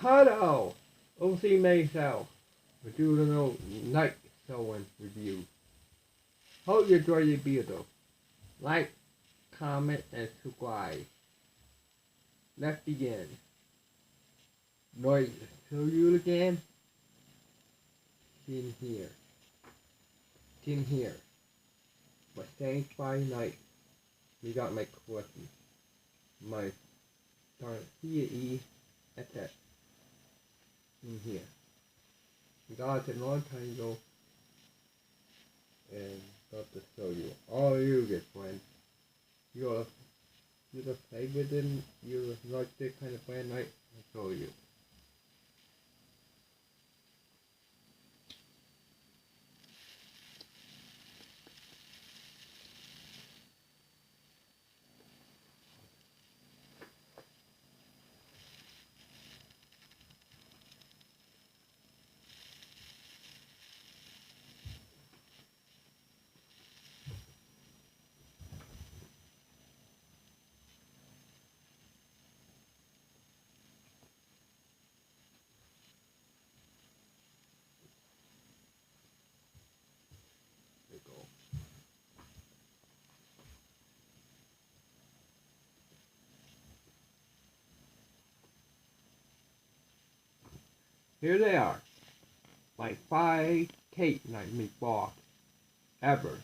Hello, OC myself. We're doing a little night sewing review. Hope you enjoy the video. Like, comment, and subscribe. Let's begin. Right, show you again. In here. In here. My thanks by night. We got my collection. My darn CE at that. In here. We got it a long time ago. And got to show you. All you good friends. You're the favorite and you like this kind of friend, right? I'll show you. Here they are, my 5 cake knife we bought ever.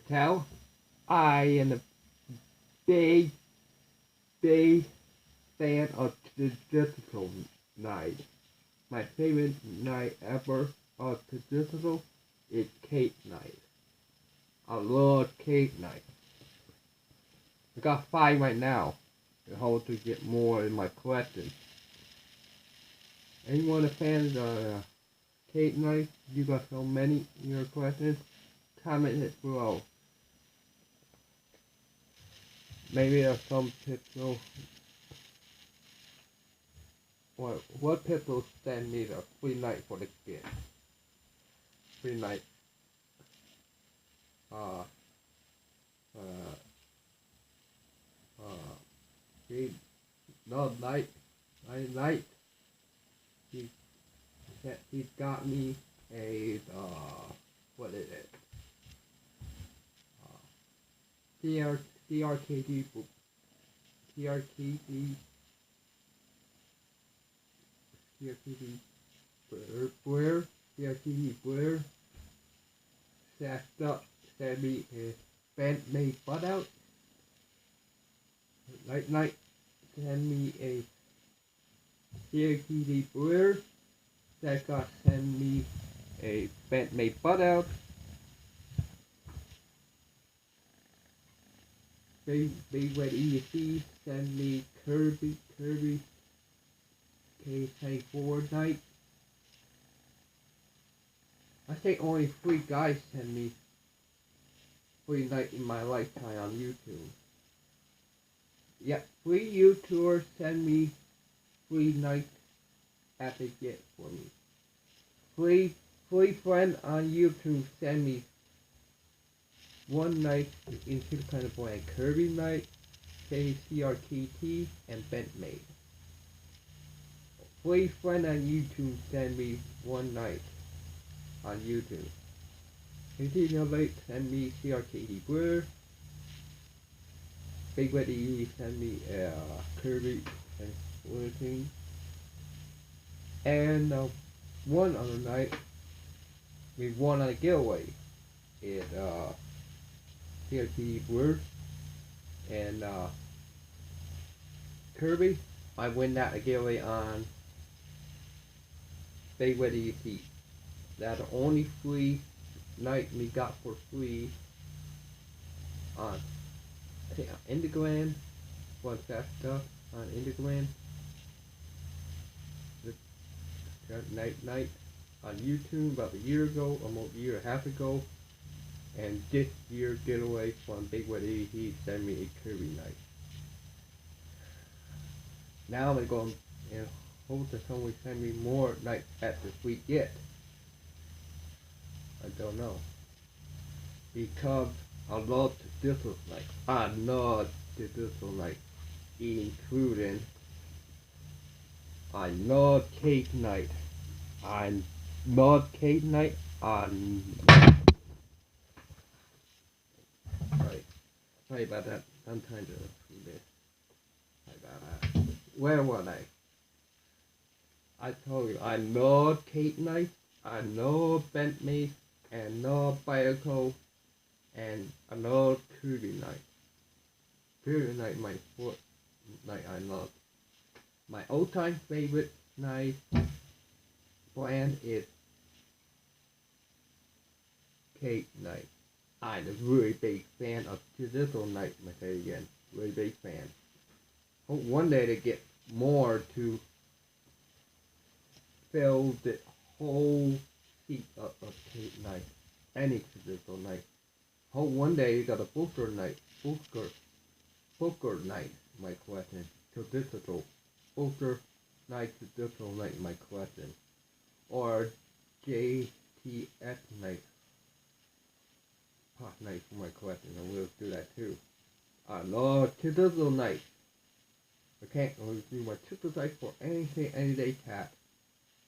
Tell I am a big fan of the digital knife. My favorite knife ever of the digital is cake knife. I love cake knife. I got 5 right now. I hope to get more in my collection. Anyone a fan of the cake knife? You got so many in your collection? Comment it below. Maybe there's some people. What people send me the free knife for the kid? Free knife. No night. Night. He got me a, what is it? Crkt Vizzle, sent me a Benchmade Bugout. Night, send me a Crkt Vizzle. That got send me a Benchmade Bugout. BigRedEDC send me Crkt K074 knife. I think only 3 guys send me free knife in my lifetime on YouTube. Yeah, 3 YouTubers send me free knife at the get for me. 3 friends on YouTube send me 1 knife into the kind of brand Kirby knife, KCRKT, and Benchmade. 3 friends on YouTube send me 1 knife on YouTube. KT send me CRKT Vizzle. BigRedEDC send me Kirby and everything. And one other night, we won on a giveaway. It CRT Vizzle and Kirby. I win that giveaway on BigRedEDC. That's the only free night we got for free on Instagram. What's that stuff on Instagram? Night on YouTube about a year ago, almost a year and a half ago, and this year getaway from BigRedEDC, he sent me a Kirby knife. Now I'm going and hope that someone send me more knives at this week yet. I don't know, because I love the digital knife. I love the digital knife, including I love cake night. I love cake night. Sorry about that. I'm trying to do this. Sorry about that. Where was I told you, I love cake night. I love Benchmade and love BioCo and I love KubeyKnife. KubeyKnife, my fourth knife I love. My all-time favorite knife brand is KubeyKnife. I'm a really big fan of Vizzle knife, I say again. Really big fan. Hope one day to get more to fill the whole sheet of KubeyKnife. Any Vizzle knife. Hope one day you got a Boker knife. Boker knife, my question. To digital. Boker knife to digital knife, my question. Or JTS knife. Pot knife for my question. I will do that too. I love digital knife. I can't always do my digital knife for anything, any day task.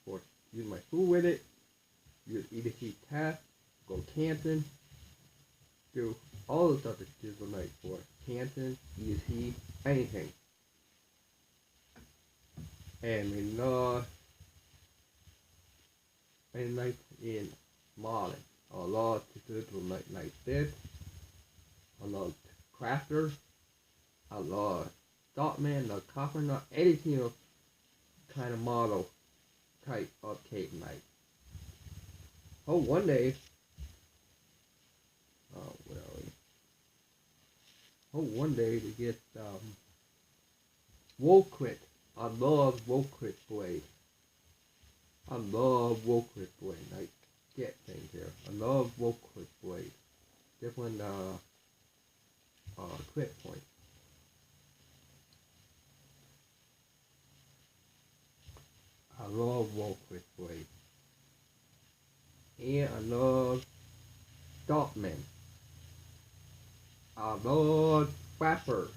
For use my food with it. Use EDC task. Go camping. Do all the stuff that digital knife for camping, EDC, anything. And we love a knife in modeling. I love digital knife like this. I love crafter. I love Stockman, the copper knot, anything kind of model type of cake knife. Oh, one day, where are we? Oh, one day to get Crkt. I love Crkt blade. I love Crkt blade. I get things here. I love Crkt blade. Different clip point. I love Crkt blade. And I love Stockman. I love Wrapper.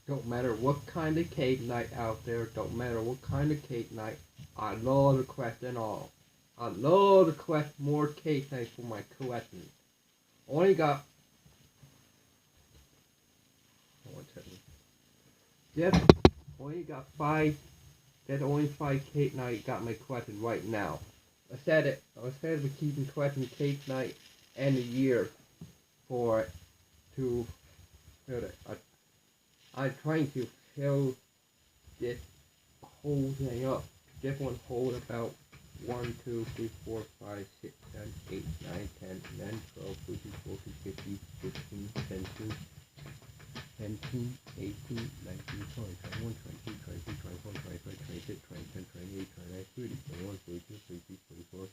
Don't matter what kind of cake night out there, don't matter what kind of cake night, I love to collect it all. I love to collect more cake nights for my collection. Only got, only got 5, there's only 5 cake night got my collection right now. Instead of keeping collecting cake night and a year for it to fill it. I'm trying to fill this whole thing up. This one hold about 1, 2, 3, 4, 5, 6, 7, 8, 9, 10, 11, 12, 13, 14, 15, 16, 17, 18, 19, 20, 21, 22, 23, 24, 25, 26, 27, 28, 29, 30, 31, 32, 33, 34,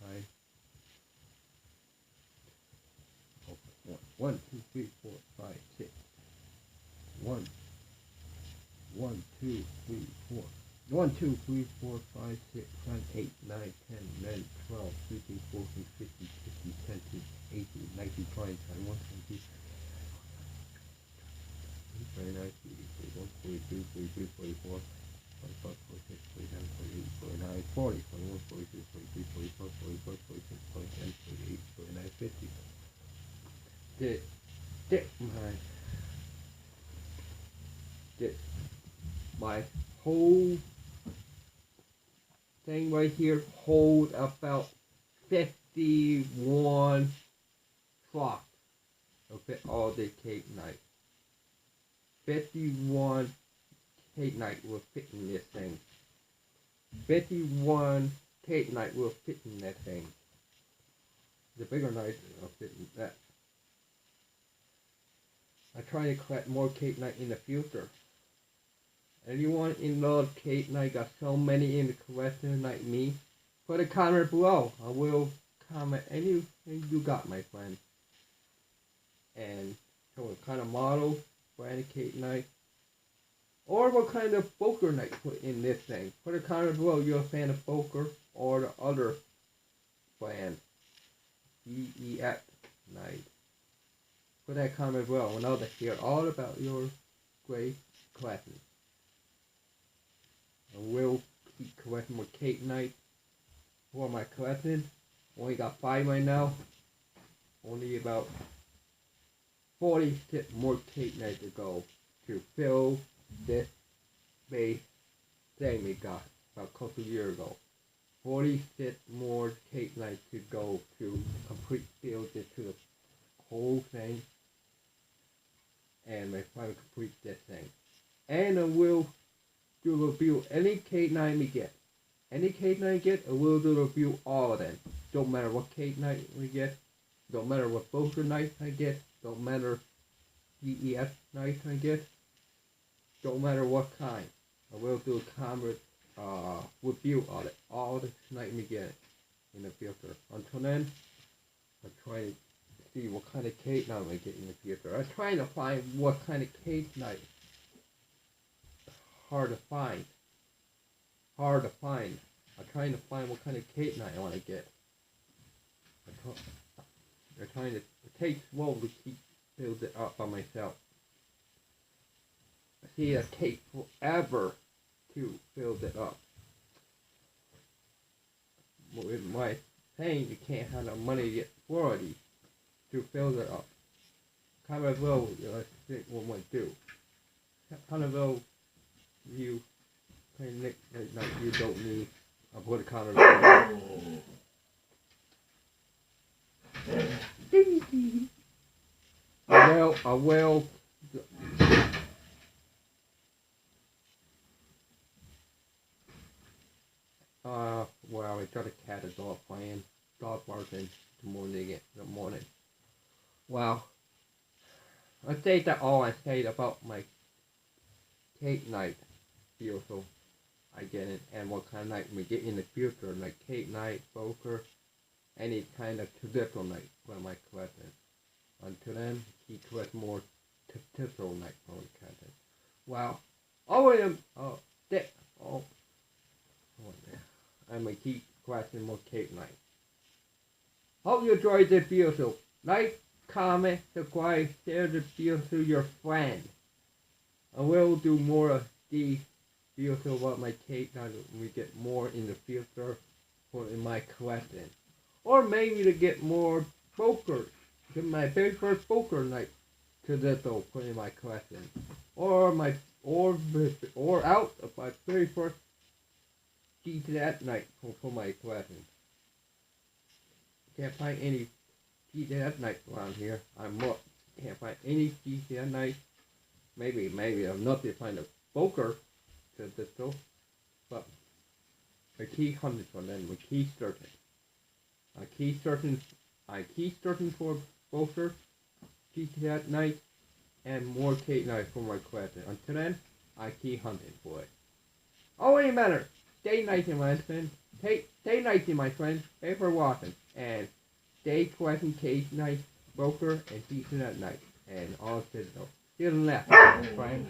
5, 1, 2, 3, 4, 5, 6. 1, 2, 3, 4. 1, 2, 3, 4, 5, 6, 7, 8, 9, 10, 11, 12, 13, 14, 15, 16, 17, 18, 19, 20, 21, 22, 29, 30, 31, 42, 43, 44, 45, 46, 47, 48, 49, 40, 41, 42, 43, 44, 45, 46, 47, 48, 49, 50. My whole thing right here hold about 51 flock of fit all the cake night. 51 cake night will fit in this thing. 51 cake night will fit in that thing. The bigger knife will fit in that. I try to collect more cake night in the future. Anyone in love cake night got so many in the collection like me? Put a comment below. I will comment anything you got, my friend. And so what kind of model, brand of cake night, or what kind of Boker night put in this thing. Put a comment below. You're a fan of Boker or the other brand, BEX night. put that comment as well. I know to hear all about your great collections. I will keep collecting more cake knife for my collection. Only got 5 right now. Only about 46 more cake knives to go to fill this base thing we got about a couple years ago. 46 more cake knives to go to complete fill this to the whole thing. And my final complete this thing. And I will do a review any cake knife we get. Any cake knife I get, I will do a review all of them. Don't matter what cake knife we get. Don't matter what Boker knife I get. Don't matter GES knife I get. Don't matter what kind. I will do a comment review on it. All the knife we get in the future. Until then, I'm trying to see what kind of cake knife I get in the future. I'm trying to find what kind of cake knife. Hard to find. I'm trying to find what kind of cake knife I want to get. I'm trying to, it takes slow to keep build it up by myself. I see it takes forever to build it up. With my saying you can't have the money to get 40 to build it up. Kind of low, I think what I might do. Kind of low, you you don't need a put a counter. I will. Well, I got a cat and dog playing, dog barking in the morning. Well, I say that all I said about my cake knife beautiful. I get it, and what kind of knife we get in the future, like cake knife, Boker, any kind of traditional knife for my collection. Until then, he collects more traditional knife for my collection. Wow, I'm gonna keep collecting more cake knife. Hope you enjoyed this video. Like, comment, subscribe, share the video to your friends. I will do more of these videos about my cake knife when we get more in the future for in my collection. Or maybe to get more Boker, get my very first Boker knife to Vizzle put in my collection. Or out of my very first GTS knife for my collection. Can't find any GTS knife around here. Can't find any GTS knife. Maybe I'm not to find a Boker to Vizzle, but I keep hunting for them. I keep searching. I keep searching for Boker, GTS knife, and more cake knife for my collection. Until then, I keep hunting for it. Oh, wait a minute. Stay nice, my friends. Stay nice, my friends. Thanks for watching, and stay collecting cake knife, Boker, and GTS knife, and all Vizzle. See you in the next, friends.